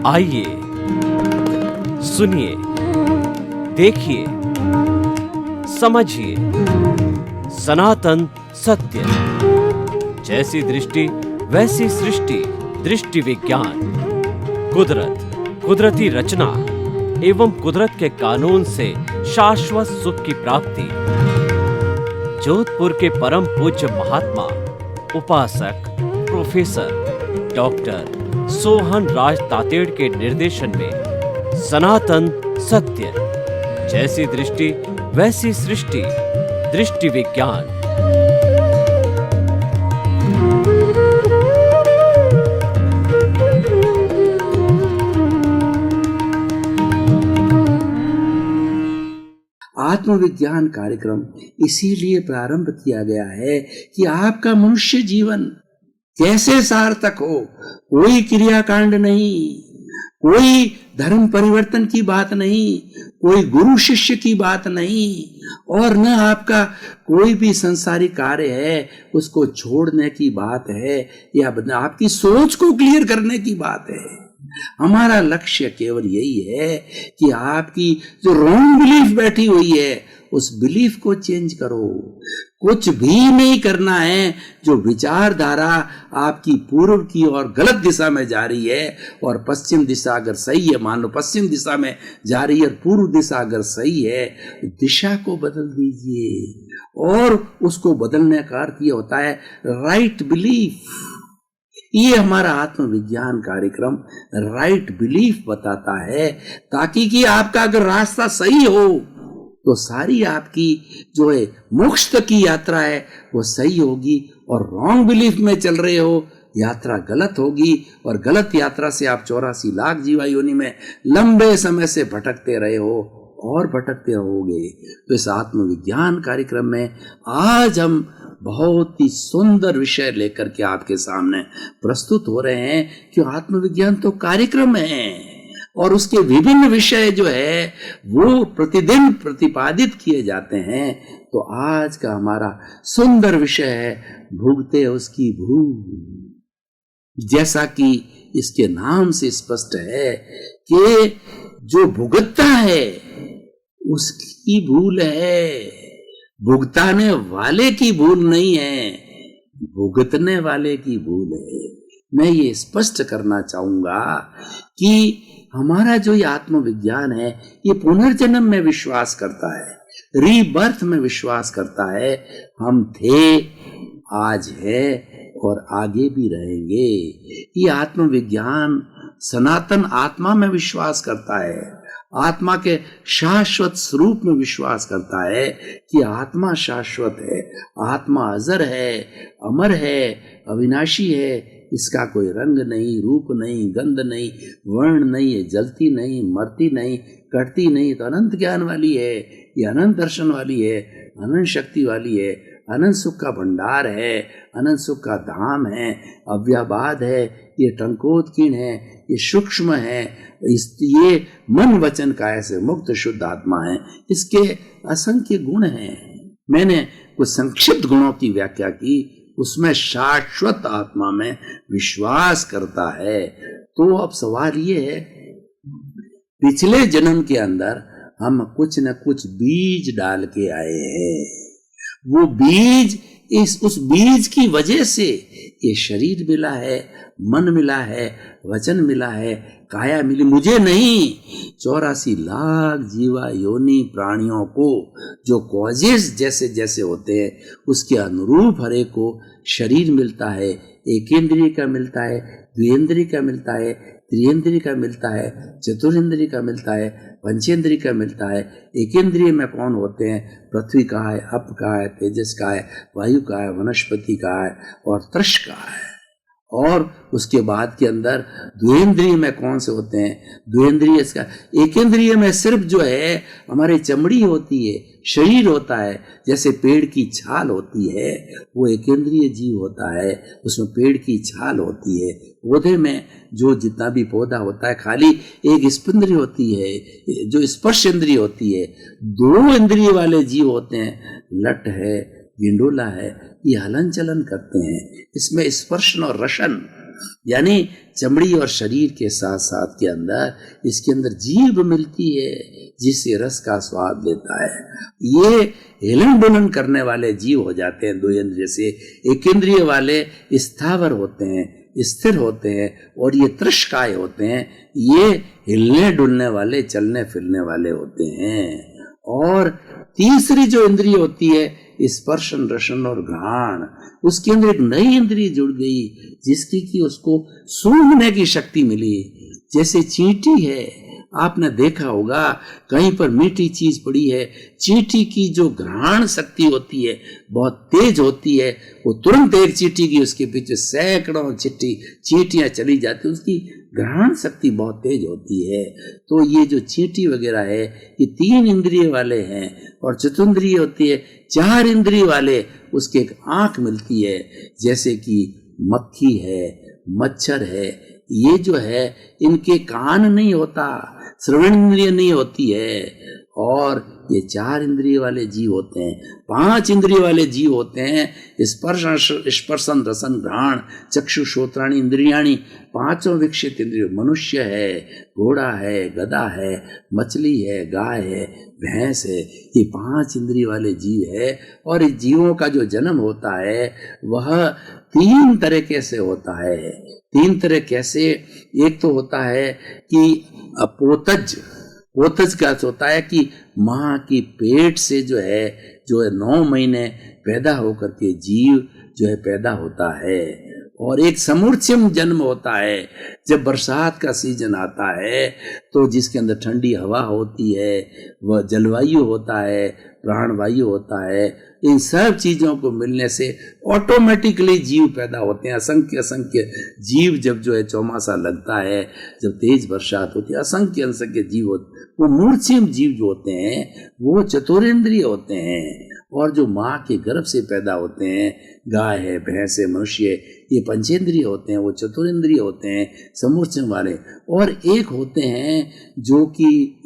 आइए सुनिए, देखिए, समझिए सनातन सत्य। जैसी दृष्टि वैसी सृष्टि, दृष्टि विज्ञान। कुदरत, कुदरती रचना एवं कुदरत के कानून से शाश्वत सुख की प्राप्ति। जोधपुर के परम पूज्य महात्मा उपासक प्रोफेसर डॉक्टर सोहन राज तातेड़ के निर्देशन में सनातन सत्य। जैसी दृष्टि वैसी सृष्टि, दृष्टि विज्ञान। आत्मविज्ञान कार्यक्रम इसीलिए प्रारंभ किया गया है कि आपका मनुष्य जीवन कैसे सार्थक हो। कोई क्रियाकांड नहीं, कोई धर्म परिवर्तन की बात नहीं, कोई गुरु शिष्य की बात नहीं, और न आपका कोई भी संसारिक कार्य है उसको छोड़ने की बात है या आपकी सोच को क्लियर करने की बात है। हमारा लक्ष्य केवल यही है कि आपकी जो रॉन्ग बिलीफ बैठी हुई है उस बिलीफ को चेंज करो। कुछ भी नहीं करना है। जो विचारधारा आपकी पूर्व की ओर गलत दिशा में जा रही है और पश्चिम दिशा अगर सही है, मान लो पश्चिम दिशा में जा रही है और पूर्व दिशा अगर सही है, दिशा को बदल दीजिए। और उसको बदलने का अर्थ ये होता है राइट बिलीफ। ये हमारा आत्मविज्ञान कार्यक्रम राइट बिलीफ बताता है, ताकि कि आपका अगर रास्ता सही हो तो सारी आपकी जो है मोक्ष तक की यात्रा है वो सही होगी, और रॉन्ग बिलीफ में चल रहे हो यात्रा गलत होगी, और गलत यात्रा से आप 84 लाख जीवा योनि में लंबे समय से भटकते रहे हो और भटकते रहोगे। तो इस आत्मविज्ञान कार्यक्रम में आज हम बहुत ही सुंदर विषय लेकर के आपके सामने प्रस्तुत हो रहे हैं कि आत्मविज्ञान तो कार्यक्रम है और उसके विभिन्न विषय जो है वो प्रतिदिन प्रतिपादित किए जाते हैं। तो आज का हमारा सुंदर विषय है भुगते उसकी भूल। जैसा कि इसके नाम से स्पष्ट है कि जो भुगतता है उसकी भूल है, भुगताने वाले की भूल नहीं है, भुगतने वाले की भूल है। मैं ये स्पष्ट करना चाहूंगा कि हमारा जो ये आत्मविज्ञान है ये पुनर्जन्म में विश्वास करता है, रीबर्थ में विश्वास करता है। हम थे, आज है और आगे भी रहेंगे। ये आत्मविज्ञान सनातन आत्मा में विश्वास करता है, आत्मा के शाश्वत स्वरूप में विश्वास करता है कि आत्मा शाश्वत है, आत्मा अजर है, अमर है, अविनाशी है। इसका कोई रंग नहीं, रूप नहीं, गंध नहीं, वर्ण नहीं है, जलती नहीं, मरती नहीं, कटती नहीं, तो अनंत ज्ञान वाली है, ये अनंत दर्शन वाली है, अनंत शक्ति वाली है, अनंत सुख का भंडार है, अनंत सुख का धाम है, अव्याबाद है, ये टंकोत्कीर्ण है, ये सूक्ष्म है, ये मन वचन काया से मुक्त शुद्ध आत्मा है। इसके असंख्य गुण हैं। मैंने कुछ संक्षिप्त गुणों की व्याख्या की, उसमें शाश्वत आत्मा में विश्वास करता है। तो अब सवाल ये है, पिछले जन्म के अंदर हम कुछ न कुछ बीज डाल के आए हैं। वो बीज, उस बीज की वजह से ये शरीर मिला है, मन मिला है, वचन मिला है, काया मिली, मुझे नहीं, 84 लाख जीवा योनि प्राणियों को जो कॉजेस जैसे जैसे होते हैं उसके अनुरूप हरे को शरीर मिलता है। एकेंद्रिय का मिलता है, द्विएंद्रिय का मिलता है, त्रिएंद्रिय का मिलता है, चतुरेंद्रिय का मिलता है, पंचेंद्रिय का मिलता है। एकेंद्रिय में कौन होते हैं? पृथ्वी का है, अप का है, तेजस का है, वायु का है, वनस्पति का है और तृष का है। और उसके बाद के अंदर द्विएंद्रिय में कौन से होते हैं? द्विएंद्रिय इसका, एकेंद्रिय में सिर्फ जो है हमारी चमड़ी होती है, शरीर होता है। जैसे पेड़ की छाल होती है वो एकेंद्रिय जीव होता है, उसमें पेड़ की छाल होती है। पौधे में जो जितना भी पौधा होता है खाली एक स्पर्श होती है जो स्पर्श इंद्रिय होती है। 2 इंद्रिय वाले जीव होते हैं, लट है, गिंडोला है, ये हलन चलन करते हैं। इसमें स्पर्शन और रसन यानी चमड़ी और शरीर के साथ साथ के अंदर इसके अंदर जीभ मिलती है जिससे रस का स्वाद लेता है। ये हिलन डुलन करने वाले जीव हो जाते हैं, दो इंद्रिय से। एक इंद्रिय वाले स्थावर होते हैं, स्थिर होते हैं, और ये तृषकाय होते हैं, ये हिलने डुलने वाले, चलने फिरने वाले होते हैं। और तीसरी जो इंद्रिय होती है स्पर्शन रसन और घ्राण, उसके अंदर एक नई इंद्रिय जुड़ गई जिसकी कि उसको सूंघने की शक्ति मिली। जैसे चींटी है, आपने देखा होगा कहीं पर मीठी चीज पड़ी है, चींटी की जो घ्राण शक्ति होती है बहुत तेज होती है, वो तुरंत एक चींटी की उसके पीछे सैकड़ों चींटियां चली जाती, उसकी घ्राण शक्ति बहुत तेज होती है। तो ये जो चींटी वगैरह है ये 3 इंद्रिय वाले हैं, और चतुंद्रिय होती है 4 इंद्रिय वाले, उसके एक आंख मिलती है। जैसे कि मक्खी है, मच्छर है, ये जो है इनके कान नहीं होता, श्रवण इंद्रिय नहीं होती है, और ये 4 इंद्रिय वाले जीव होते हैं। 5 इंद्रिय वाले जीव होते हैं स्पर्शन रसन घ्राण चक्षु श्रोत्राणि इंद्रियाणि, 5 विकसित इंद्रिय। मनुष्य है, घोड़ा है, गधा है, मछली है, गाय है, भैंस है, ये 5 इंद्रिय वाले जीव है। और इस जीवों का जो जन्म होता है वह 3 तरीके से होता है। 3 तरह कैसे? एक तो होता है कि पोतज का होता है कि माँ की पेट से जो है 9 महीने पैदा होकर के जीव जो है पैदा होता है। और एक समूर्छिम जन्म होता है, जब बरसात का सीजन आता है तो जिसके अंदर ठंडी हवा होती है, वह जलवायु होता है, प्राणवायु होता है, इन सब चीजों को मिलने से ऑटोमेटिकली जीव पैदा होते हैं। असंख्य जीव जब जो है चौमासा लगता है, जब तेज बरसात होती है, असंख्य जीव होते, वो मूर्छिम जीव जो होते हैं वो चतुरेंद्रिय होते हैं। और जो माँ के गर्भ से पैदा होते हैं, गाय है, भैंस है, मनुष्य है, ये पंचेंद्रिय होते हैं, वो चतुरेंद्रिय होते हैं, समूर्छिम वाले। और एक होते हैं जो कि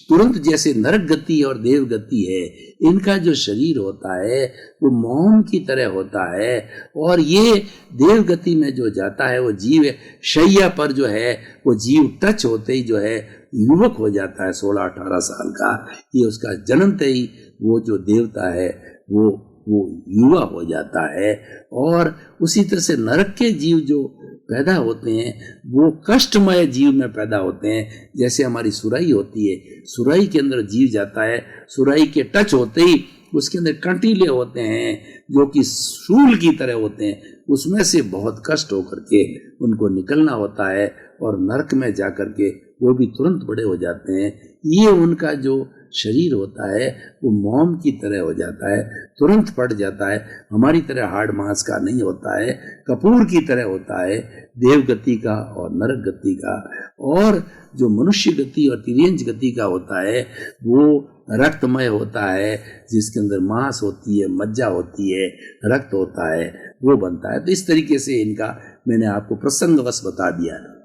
तुरंत जैसे नरक गति और देव गति है, इनका जो शरीर होता है वो मोम की तरह होता है। और ये देव गति में जो जाता है वो जीव शैया पर जो है वो जीव टच होते ही जो है युवक हो जाता है, 16-18 साल का। ये उसका जन्मते ही वो जो देवता है वो युवा हो जाता है। और उसी तरह से नरक के जीव जो पैदा होते हैं वो कष्टमय जीव में पैदा होते हैं। जैसे हमारी सुराही होती है, सुराही के अंदर जीव जाता है, सुराही के टच होते ही उसके अंदर कंटीले होते हैं जो कि शूल की तरह होते हैं, उसमें से बहुत कष्ट होकर के उनको निकलना होता है, और नरक में जाकर के वो भी तुरंत बड़े हो जाते हैं। ये उनका जो शरीर होता है वो मोम की तरह हो जाता है, तुरंत पड़ जाता है, हमारी तरह हाड़ मांस का नहीं होता है, कपूर की तरह होता है, देव गति का और नरक गति का। और जो मनुष्य गति और तिर्यंज गति का होता है वो रक्तमय होता है, जिसके अंदर मांस होती है, मज्जा होती है, रक्त होता है, वो बनता है। तो इस तरीके से इनका मैंने आपको प्रसंगवश बता दिया।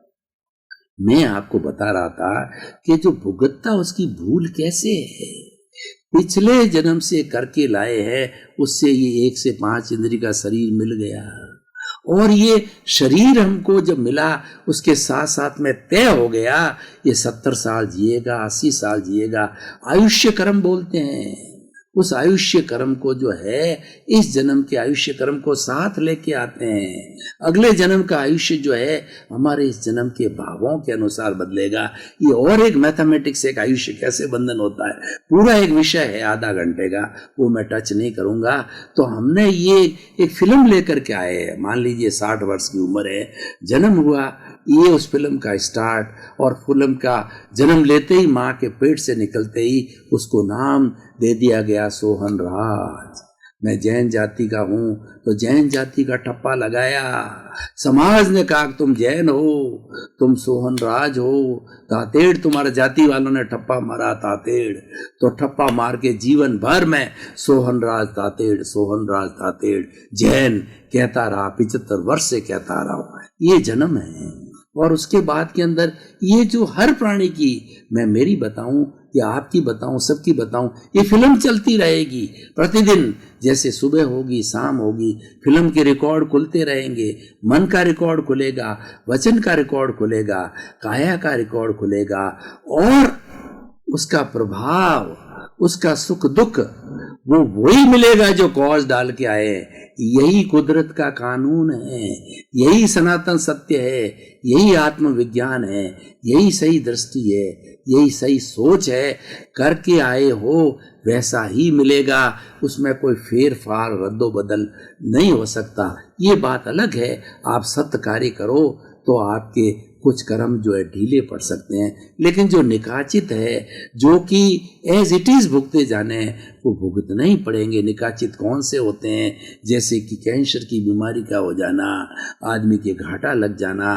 मैं आपको बता रहा था कि जो भुगतता उसकी भूल कैसे है, पिछले जन्म से करके लाए हैं, उससे ये 1 से 5 इंद्रिय का शरीर मिल गया। और ये शरीर हमको जब मिला उसके साथ साथ में तय हो गया ये 70 साल जिएगा, 80 साल जिएगा। आयुष्य कर्म बोलते हैं। उस आयुष्य कर्म को जो है इस जन्म के आयुष्य कर्म को साथ लेके आते हैं। अगले जन्म का आयुष्य जो है हमारे इस जन्म के भावों के अनुसार बदलेगा। ये और एक मैथमेटिक्स, एक आयुष्य कैसे बंधन होता है, पूरा एक विषय है आधा घंटे का, वो मैं टच नहीं करूंगा। तो हमने ये एक फिल्म लेकर के आए हैं। मान लीजिए 60 वर्ष की उम्र है, जन्म हुआ, ये उस फिल्म का स्टार्ट, और फिल्म का जन्म लेते ही माँ के पेट से निकलते ही उसको नाम दे दिया गया सोहन राज। मैं जैन जाति का हूं तो जैन जाति का ठप्पा लगाया। समाज ने कहा तुम जैन हो, तुम सोहन राज हो, तातेड़ तुम्हारे जाति वालों ने ठप्पा मारा तातेड़, तो ठप्पा मार के जीवन भर में सोहन राज तातेड़, सोहन राज तातेड़ जैन कहता रहा, 75 वर्ष से कहता रहा हूं। ये जन्म है, और उसके बाद के अंदर ये जो हर प्राणी की, मैं मेरी बताऊं या आपकी बताऊं, सबकी बताऊं, ये फिल्म चलती रहेगी प्रतिदिन। जैसे सुबह होगी शाम होगी, फिल्म के रिकॉर्ड खुलते रहेंगे। मन का रिकॉर्ड खुलेगा, वचन का रिकॉर्ड खुलेगा, काया का रिकॉर्ड खुलेगा, और उसका प्रभाव, उसका सुख दुख वो वही मिलेगा जो कॉज डाल के आए। यही कुदरत का कानून है, यही सनातन सत्य है, यही आत्मविज्ञान है, यही सही दृष्टि है, यही सही सोच है। करके आए हो वैसा ही मिलेगा, उसमें कोई फेर फार रद्दो बदल नहीं हो सकता। ये बात अलग है, आप सत्य कार्य करो तो आपके कुछ कर्म जो है ढीले पड़ सकते हैं, लेकिन जो निकाचित है, जो कि एज इट इज भुगते जाने हैं, वो भुगतना ही पड़ेंगे। निकाचित कौन से होते हैं? जैसे कि कैंसर की बीमारी का हो जाना, आदमी के घाटा लग जाना,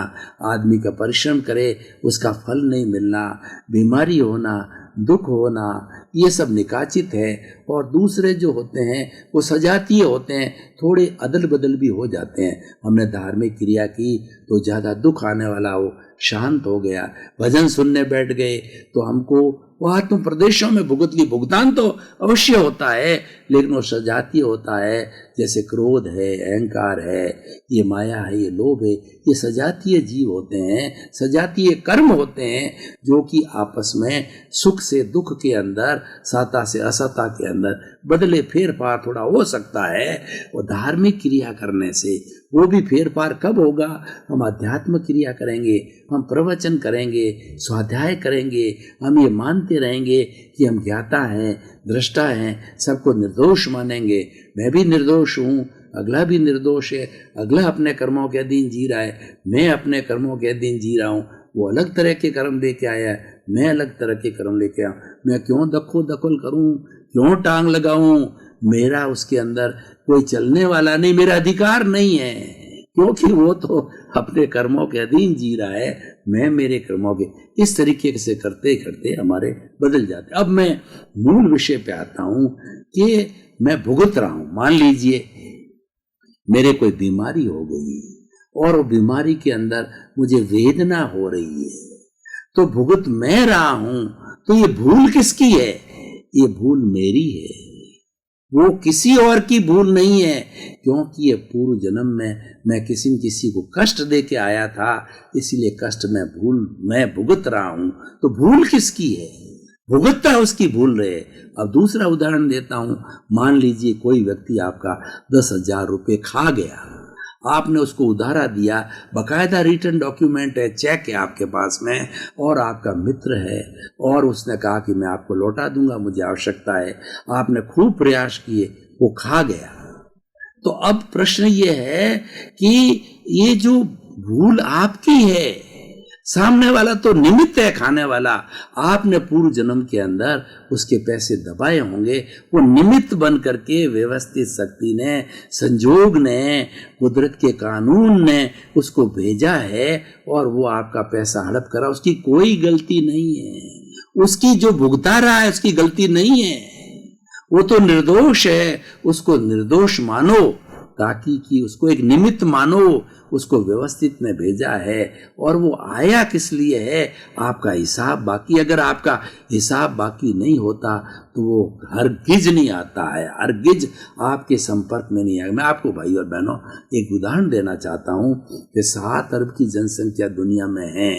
आदमी का परिश्रम करे उसका फल नहीं मिलना, बीमारी होना, दुख होना, ये सब निकाचित है। और दूसरे जो होते हैं वो सजातीय होते हैं, थोड़े अदल बदल भी हो जाते हैं। हमने धार्मिक क्रिया की तो ज़्यादा दुख आने वाला हो शांत हो गया, भजन सुनने बैठ गए तो हमको वह तुम प्रदेशों में भुगतान तो अवश्य होता है, लेकिन वो सजातीय होता है। जैसे क्रोध है, अहंकार है, ये माया है, ये लोभ है, ये सजातीय जीव होते हैं, सजातीय कर्म होते हैं, जो कि आपस में सुख से दुख के अंदर, सत्ता से असत्ता के अंदर बदले फेर फार थोड़ा हो सकता है। और धार्मिक क्रिया करने से वो भी फेर फार कब होगा? हम अध्यात्म क्रिया करेंगे, हम प्रवचन करेंगे, स्वाध्याय करेंगे, हम ये मानते रहेंगे कि हम ज्ञाता हैं, दृष्टा हैं, सबको निर्दोष मानेंगे। मैं भी निर्दोष हूँ, अगला भी निर्दोष है, अगला अपने कर्मों के अधीन जी रहा है, मैं अपने कर्मों के अधीन जी रहा हूँ। वो अलग तरह के कर्म लेके आया है, मैं अलग तरह के कर्म लेके आऊँ। मैं क्यों दखल करूँ, क्यों टांग लगाऊं? मेरा उसके अंदर कोई चलने वाला नहीं, मेरा अधिकार नहीं है, क्योंकि वो तो अपने कर्मों के अधीन जी रहा है, मैं मेरे कर्मों के। इस तरीके से करते करते हमारे बदल जाते। अब मैं मूल विषय पे आता हूं कि मैं भुगत रहा हूं। मान लीजिए मेरे कोई बीमारी हो गई और वो बीमारी के अंदर मुझे वेदना हो रही है, तो भुगत मैं रहा हूं, तो ये भूल किसकी है? ये भूल मेरी है, वो किसी और की भूल नहीं है, क्योंकि ये पूर्व जन्म में मैं किसी न किसी को कष्ट दे के आया था, इसीलिए कष्ट मैं भुगत रहा हूं। तो भूल किसकी है? भुगतता उसकी भूल रहे। अब दूसरा उदाहरण देता हूं। मान लीजिए कोई व्यक्ति आपका 10,000 रुपये खा गया, आपने उसको उधारा दिया, बकायदा रिटर्न डॉक्यूमेंट है, चेक है आपके पास में, और आपका मित्र है, और उसने कहा कि मैं आपको लौटा दूंगा, मुझे आवश्यकता है। आपने खूब प्रयास किए, वो खा गया। तो अब प्रश्न ये है कि ये जो भूल आपकी है, सामने वाला तो निमित्त है खाने वाला, आपने पूर्व जन्म के अंदर उसके पैसे दबाए होंगे, वो निमित्त बन करके व्यवस्थित शक्ति ने, संजोग ने, कुदरत के कानून ने उसको भेजा है, और वो आपका पैसा हड़प करा। उसकी कोई गलती नहीं है, उसकी जो भुगता रहा है उसकी गलती नहीं है, वो तो निर्दोष है। उसको निर्दोष मानो, ताकि कि उसको एक निमित्त मानो, उसको व्यवस्थित ने भेजा है। और वो आया किस लिए है? आपका हिसाब बाकी। अगर आपका हिसाब बाकी नहीं होता तो वो हरगिज नहीं आता है, हरगिज आपके संपर्क में नहीं आएगा। मैं आपको भाई और बहनों एक उदाहरण देना चाहता हूँ कि 7 अरब की जनसंख्या दुनिया में है,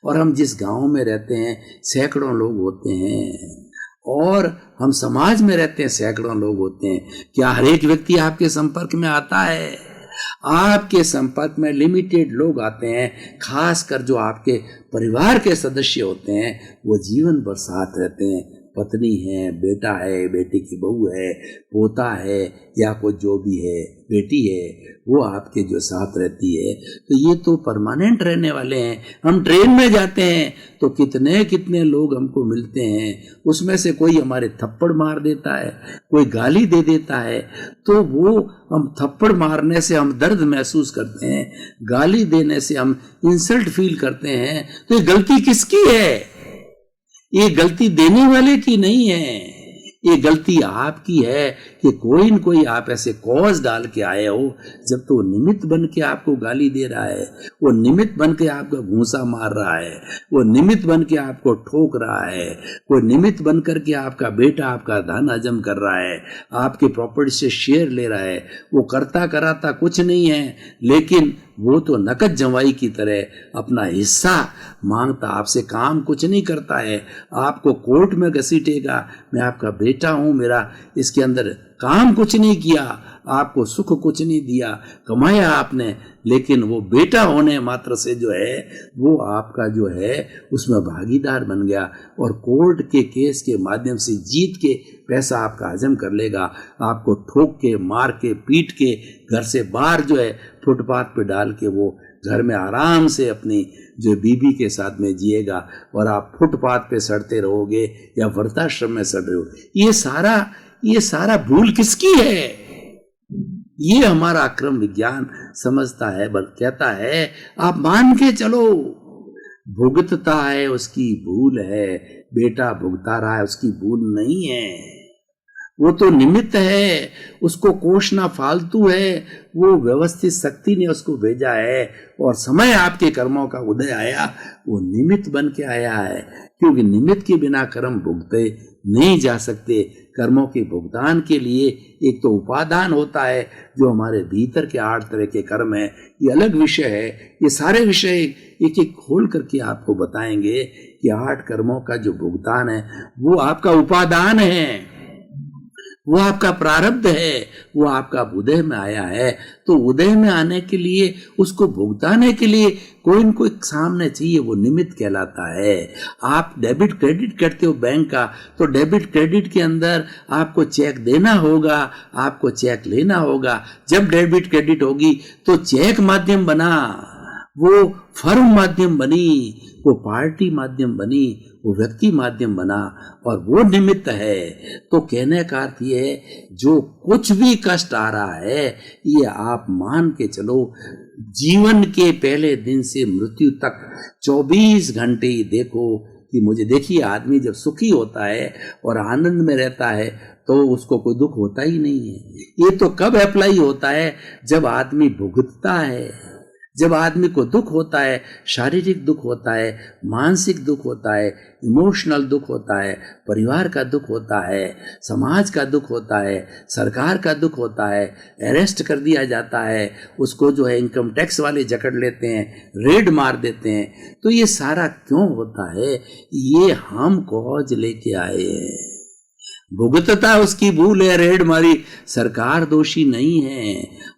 और हम जिस गांव में रहते हैं सैकड़ों लोग होते हैं, और हम समाज में रहते हैं सैकड़ों लोग होते हैं। क्या हर एक व्यक्ति आपके संपर्क में आता है? आपके संपर्क में लिमिटेड लोग आते हैं, खासकर जो आपके परिवार के सदस्य होते हैं, वो जीवन भर साथ रहते हैं। पत्नी है, बेटा है, बेटी की बहू है, पोता है, या कोई जो भी है, बेटी है, वो आपके जो साथ रहती है। तो ये तो परमानेंट रहने वाले हैं। हम ट्रेन में जाते हैं तो कितने कितने लोग हमको मिलते हैं, उसमें से कोई हमारे थप्पड़ मार देता है, कोई गाली दे देता है, तो वो हम थप्पड़ मारने से हम दर्द महसूस करते हैं, गाली देने से हम इंसल्ट फील करते हैं। तो ये गलती किसकी है? ये गलती देने वाले की नहीं है, ये गलती आपकी है कि कोई न कोई आप ऐसे कॉज डाल के आए हो, जब तो वो निमित्त बन के आपको गाली दे रहा है, वो निमित्त बन के आपका घूंसा मार रहा है, वो निमित्त बन के आपको ठोक रहा है, वो निमित्त बन करके आपका बेटा आपका धन हजम कर रहा है, आपके प्रॉपर्टी से शेयर ले रहा है, वो करता कराता कुछ नहीं है, लेकिन वो तो नकद जमाई की तरह अपना हिस्सा मांगता, आपसे काम कुछ नहीं करता है, आपको कोर्ट में घसीटेगा, मैं आपका बेटा हूं, मेरा इसके अंदर काम कुछ नहीं किया, आपको सुख कुछ नहीं दिया, कमाया आपने, लेकिन वो बेटा होने मात्र से जो है वो आपका जो है उसमें भागीदार बन गया और कोर्ट के केस के माध्यम से जीत के पैसा आपका हजम कर लेगा, आपको ठोक के, मार के, पीट के घर से बाहर जो है फुटपाथ पे डाल के वो घर में आराम से अपनी जो बीबी के साथ में जिएगा और आप फुटपाथ पे सड़ते रहोगे या वृद्धाश्रम में सड़ रहे हो। ये सारा भूल किसकी है? ये हमारा अक्रम विज्ञान समझता है, बल कहता है आप मान के चलो, भुगतता है उसकी भूल है, बेटा भुगता रहा है उसकी भूल नहीं है, वो तो निमित्त है, उसको कोसना फालतू है, वो व्यवस्थित शक्ति ने उसको भेजा है और समय आपके कर्मों का उदय आया, वो निमित्त बन के आया है, क्योंकि निमित्त के बिना कर्म भुगते नहीं जा सकते। कर्मों के भुगतान के लिए एक तो उपादान होता है, जो हमारे भीतर के 8 तरह के कर्म है, ये अलग विषय है, ये सारे विषय एक एक खोल करके आपको बताएंगे कि 8 कर्मों का जो भुगतान है वो आपका उपादान है, वो आपका प्रारब्ध है, वो आपका उदय में आया है, तो उदय में आने के लिए, उसको भुगताने के लिए कोई न कोई सामने चाहिए, वो निमित्त कहलाता है। आप डेबिट क्रेडिट करते हो बैंक का, तो डेबिट क्रेडिट के अंदर आपको चेक देना होगा, आपको चेक लेना होगा। जब डेबिट क्रेडिट होगी तो चेक माध्यम बना, वो फर्म माध्यम बनी, वो पार्टी माध्यम बनी, वो व्यक्ति माध्यम बना और वो निमित्त है। तो कहने का अर्थ ये है, जो कुछ भी कष्ट आ रहा है ये आप मान के चलो, जीवन के पहले दिन से मृत्यु तक 24 घंटे ही देखो कि मुझे, देखिए आदमी जब सुखी होता है और आनंद में रहता है तो उसको कोई दुख होता ही नहीं है। ये तो कब अप्लाई होता है? जब आदमी भुगतता है, जब आदमी को दुख होता है, शारीरिक दुख होता है, मानसिक दुख होता है, इमोशनल दुख होता है, परिवार का दुख होता है, समाज का दुख होता है, सरकार का दुख होता है, अरेस्ट कर दिया जाता है, उसको जो है इनकम टैक्स वाले जकड़ लेते हैं, रेड मार देते हैं। तो ये सारा क्यों होता है? ये हम कॉज लेके आए हैं। भुगतता उसकी भूल है, रेड मारी, सरकार दोषी नहीं है।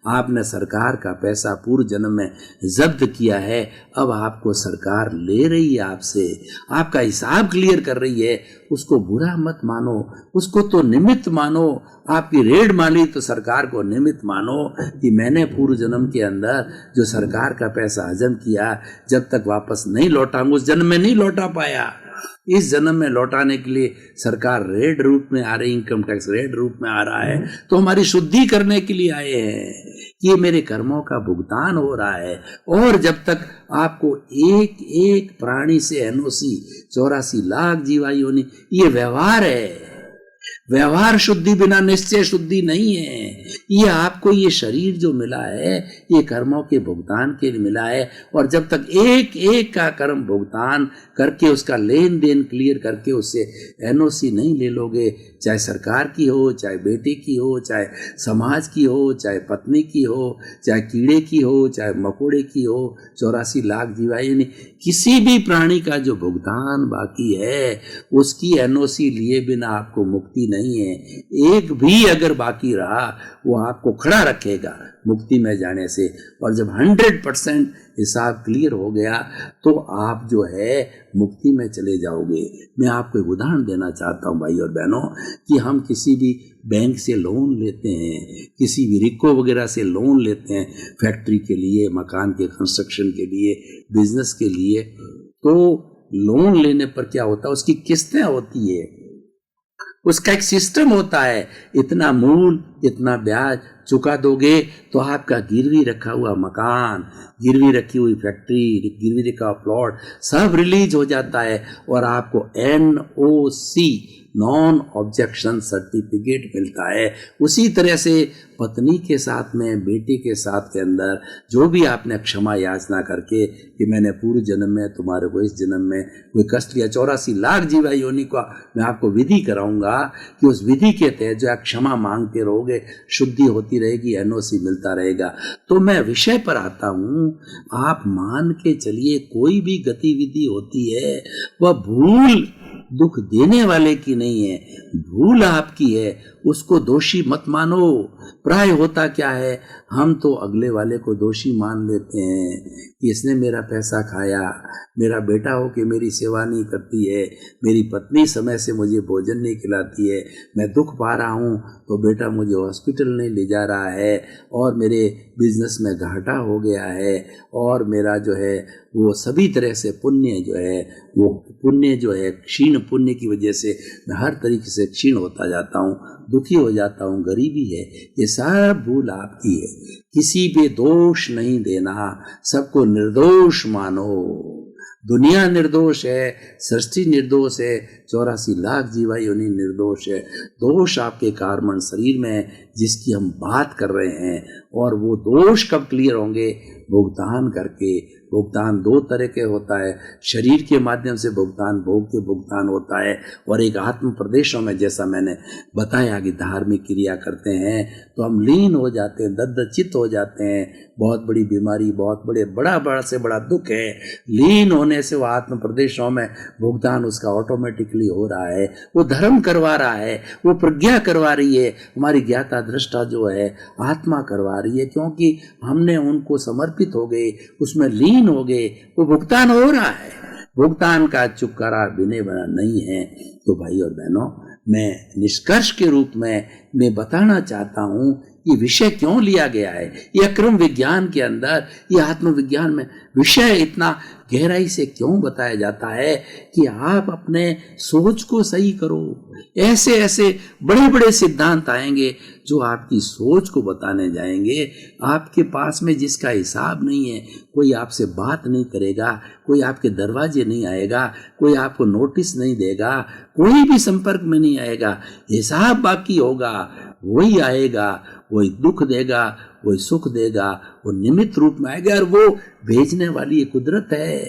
आपने सरकार का पैसा पूर्व जन्म में जब्त किया है, अब आपको सरकार ले रही है आपसे, आपका हिसाब क्लियर कर रही है, उसको बुरा मत मानो, उसको तो निमित्त मानो। आपकी रेड मारी तो सरकार को निमित्त मानो कि मैंने पूर्व जन्म के अंदर जो सरकार का पैसा हजम किया, जब तक वापस नहीं लौटाऊंगा, उस जन्म में नहीं लौटा पाया, इस जन्म में लौटाने के लिए सरकार रेड रूप में आ रही, इनकम टैक्स रेड रूप में आ रहा है, तो हमारी शुद्धि करने के लिए आए हैं कि ये मेरे कर्मों का भुगतान हो रहा है। और जब तक आपको एक एक प्राणी से एनओसी, 84 लाख जीवायु होनी, ये व्यवहार है। व्यवहार शुद्धि बिना निश्चय शुद्धि नहीं है। ये आपको ये शरीर जो मिला है, ये कर्मों के भुगतान के लिए मिला है, और जब तक एक एक का कर्म भुगतान करके उसका लेन देन क्लियर करके उससे एनओसी नहीं ले लोगे, चाहे सरकार की हो, चाहे बेटे की हो, चाहे समाज की हो, चाहे पत्नी की हो, चाहे कीड़े की हो, चाहे मकोड़े की हो, 84 लाख जीवायु नहीं, किसी भी प्राणी का जो भुगतान बाकी है उसकी एनओसी लिए बिना आपको मुक्ति नहीं है। एक भी अगर बाकी रहा वो आपको खड़ा रखेगा मुक्ति में जाने से। और जब 100% हिसाब क्लियर हो गया तो आप जो है मुक्ति में चले जाओगे। मैं आपको एक उदाहरण देना चाहता हूँ भाई और बहनों, कि हम किसी भी बैंक से लोन लेते हैं, किसी भी रिको वगैरह से लोन लेते हैं, फैक्ट्री के लिए, मकान के कंस्ट्रक्शन के लिए, बिजनेस के लिए, तो लोन लेने पर क्या होता है, उसकी किस्तें होती है, उसका एक सिस्टम होता है, इतना मूल, इतना ब्याज चुका दोगे तो आपका गिरवी रखा हुआ मकान, गिरवी रखी हुई फैक्ट्री, गिरवी रखा हुआ प्लॉट सब रिलीज हो जाता है और आपको NOC नॉन ऑब्जेक्शन सर्टिफिकेट मिलता है। उसी तरह से पत्नी के साथ में, बेटे के साथ के अंदर जो भी आपने क्षमा याचना करके कि मैंने पूर्व जन्म में तुम्हारे को इस जन्म में कोई कष्ट लिया, 84 लाख जीवा योनि का मैं आपको विधि कराऊंगा कि उस विधि के तहत जो आप क्षमा मांगते रहोगे, शुद्धि होती रहेगी, NOC मिलता रहेगा। तो मैं विषय पर आता हूँ। आप मान के चलिए कोई भी गतिविधि होती है वह भूल दुख देने वाले की नहीं है, भूल आपकी है, उसको दोषी मत मानो। प्राय होता क्या है, हम तो अगले वाले को दोषी मान लेते हैं कि इसने मेरा पैसा खाया, मेरा बेटा हो के मेरी सेवा नहीं करती है, मेरी पत्नी समय से मुझे भोजन नहीं खिलाती है, मैं दुख पा रहा हूँ तो बेटा मुझे हॉस्पिटल नहीं ले जा रहा है, और मेरे बिजनेस में घाटा हो गया है, और मेरा जो है वो सभी तरह से पुण्य जो है वो पुण्य जो है क्षीण, पुण्य की वजह से मैं हर तरीके से क्षीण होता जाता हूँ, दुखी हो जाता हूँ, गरीबी है, ये सब भूल आपकी है। किसी पे दोष नहीं देना, सबको निर्दोष मानो। दुनिया निर्दोष है, सृष्टि निर्दोष है, 84 लाख जीवा योनि निर्दोष है। दोष आपके कार्बन शरीर में है जिसकी हम बात कर रहे हैं, और वो दोष कब क्लियर होंगे? भुगतान करके। भुगतान दो तरह के होता है, शरीर के माध्यम से भुगतान, भोग के भुगतान होता है, और एक आत्म प्रदेशों में जैसा मैंने बताया कि धार्मिक क्रिया करते हैं तो हम लीन हो जाते हैं, दद्दचित हो जाते हैं। बहुत बड़ी बीमारी, बहुत बड़ा से बड़ा दुख है, लीन होने से वो आत्म प्रदेशों में भुगतान उसका ऑटोमेटिकली हो रहा है। वो धर्म करवा रहा है, वो प्रज्ञा करवा रही है, हमारी ज्ञाता दृष्टा जो है आत्मा करवा रही है, क्योंकि हमने उनको समर्पित हो गए, उसमें लीन हो गए, वो भुगतान हो रहा है। भुगतान का चुपकारा बिने बना नहीं है। तो भाई और बहनों, मैं निष्कर्ष के रूप में मैं बताना चाहता हूँ ये विषय क्यों लिया गया है। ये अक्रम विज्ञान के अंदर, ये आत्मविज्ञान में विषय इतना गहराई से क्यों बताया जाता है कि आप अपने सोच को सही करो। ऐसे ऐसे बड़े बड़े सिद्धांत आएंगे जो आपकी सोच को बताने जाएंगे। आपके पास में जिसका हिसाब नहीं है, कोई आपसे बात नहीं करेगा, कोई आपके दरवाजे नहीं आएगा, कोई आपको नोटिस नहीं देगा, कोई भी संपर्क में नहीं आएगा, हिसाब बाकी होगा, वही आएगा, वही दुख देगा, वही सुख देगा, वो निमित्त रूप में आएगा। और वो भेजने वाली ये कुदरत है,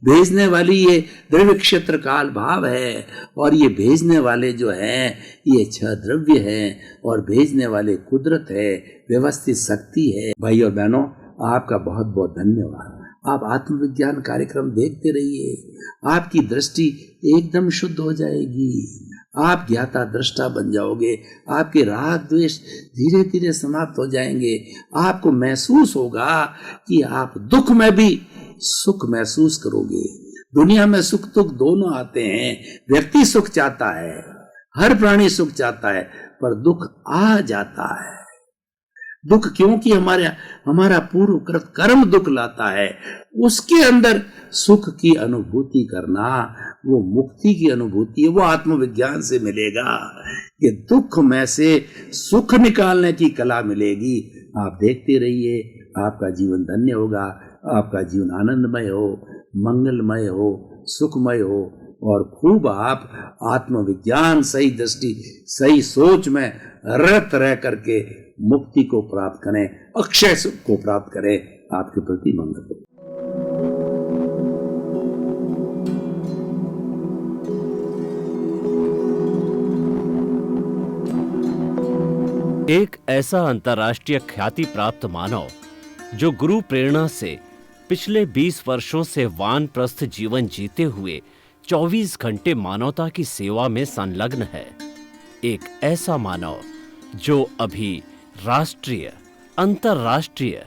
भेजने वाली ये द्रव्य क्षेत्र काल भाव है, और ये भेजने वाले जो हैं ये 6 द्रव्य हैं, और भेजने वाले कुदरत है, व्यवस्थित शक्ति है। भाई और बहनों, आपका बहुत बहुत धन्यवाद। आप आत्मविज्ञान कार्यक्रम देखते रहिए, आपकी दृष्टि एकदम शुद्ध हो जाएगी, आप ज्ञाता दृष्टा बन जाओगे, आपके राग द्वेष धीरे धीरे समाप्त हो जाएंगे। आपको महसूस होगा कि आप दुख में भी सुख महसूस करोगे। दुनिया में सुख दुख दोनों आते हैं, व्यक्ति सुख चाहता है, हर प्राणी सुख चाहता है, पर दुख आ जाता है। दुख क्योंकि हमारा पूर्वकृत कर्म दुख लाता है। उसके अंदर सुख की अनुभूति करना, वो मुक्ति की अनुभूति है, वो आत्मविज्ञान से मिलेगा। कि दुख में से सुख निकालने की कला मिलेगी। आप देखते रहिए, आपका जीवन धन्य होगा, आपका जीवन आनंदमय हो, मंगलमय हो, सुखमय हो, और खूब आप आत्मविज्ञान, सही दृष्टि, सही सोच में रत रह करके मुक्ति को प्राप्त करें, अक्षय सुख को प्राप्त करें। आपके प्रति मंगल हो। एक ऐसा अंतर्राष्ट्रीय ख्याति प्राप्त मानव जो गुरु प्रेरणा से पिछले 20 वर्षों से वानप्रस्थ जीवन जीते हुए 24 घंटे मानवता की सेवा में संलग्न है। एक ऐसा मानव जो अभी राष्ट्रीय, अंतर्राष्ट्रीय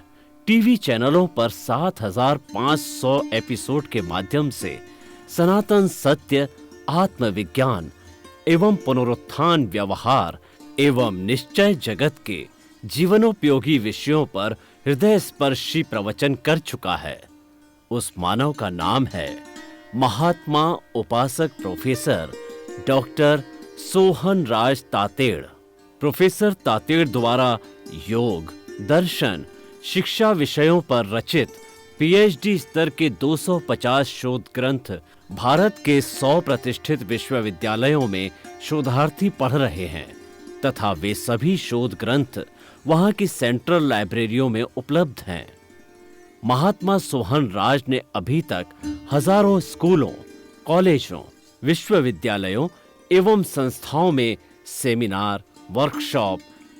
टीवी चैनलों पर 7,500 एपिसोड के माध्यम से सनातन सत्य, आत्मविज्ञान एवं पुनरुत्थान व्यवहार एवं निश्चय जगत के जीवनोपयोगी विषयों पर हृदय स्पर्शी प्रवचन कर चुका है। उस मानव का नाम है महात्मा उपासक प्रोफेसर डॉक्टर सोहन राज तातेड़। प्रोफेसर तातेड़ द्वारा योग, दर्शन, शिक्षा विषयों पर रचित पीएचडी स्तर के 250 शोध ग्रंथ भारत के 100 प्रतिष्ठित विश्वविद्यालयों में शोधार्थी पढ़ रहे हैं तथा वे सभी शोध ग्रंथ वहां की सेंट्रल लाइब्रेरियों में उपलब्ध हैं। महात्मा सोहन राज ने अभी तक हजारों स्कूलों, कॉलेजों, विश्वविद्यालयों एवं संस्थाओं में सेमिनार, वर्कशॉप,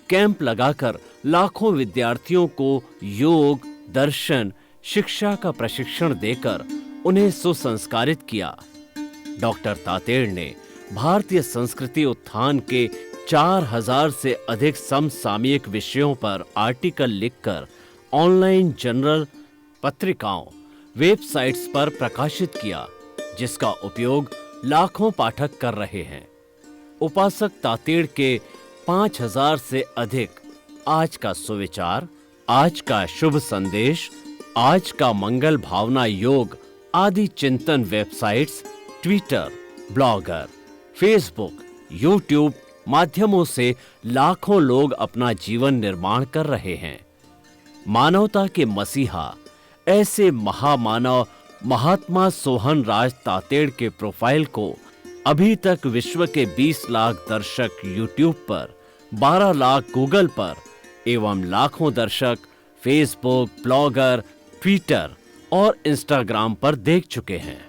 कैंप लगाकर लाखों विद्यार्थियों को योग, दर्शन, शिक्षा का प्रशिक्षण देकर उन्हें सुसंस्कारित किया। डॉक्टर तातेड़ ने भारतीय संस्कृति उत्थान के 4000 से अधिक समसामयिक विषयों पर आर्टिकल लिखकर ऑनलाइन जर्नल, पत्रिकाओं, वेबसाइट्स पर प्रकाशित किया, जिसका उपयोग लाखों पाठक कर रहे हैं। उपासक तातेड़ के 5000 से अधिक आज का सुविचार, आज का शुभ संदेश, आज का मंगल भावना योग आदि चिंतन websites, Twitter, blogger, Facebook, YouTube माध्यमों से लाखों लोग अपना जीवन निर्माण कर रहे हैं। मानवता के मसीहा ऐसे महामानव महात्मा सोहन राज तातेड़ के प्रोफाइल को अभी तक विश्व के 20 लाख दर्शक यूट्यूब पर, 12 लाख गूगल पर एवं लाखों दर्शक फेसबुक, ब्लॉगर, ट्विटर और इंस्टाग्राम पर देख चुके हैं।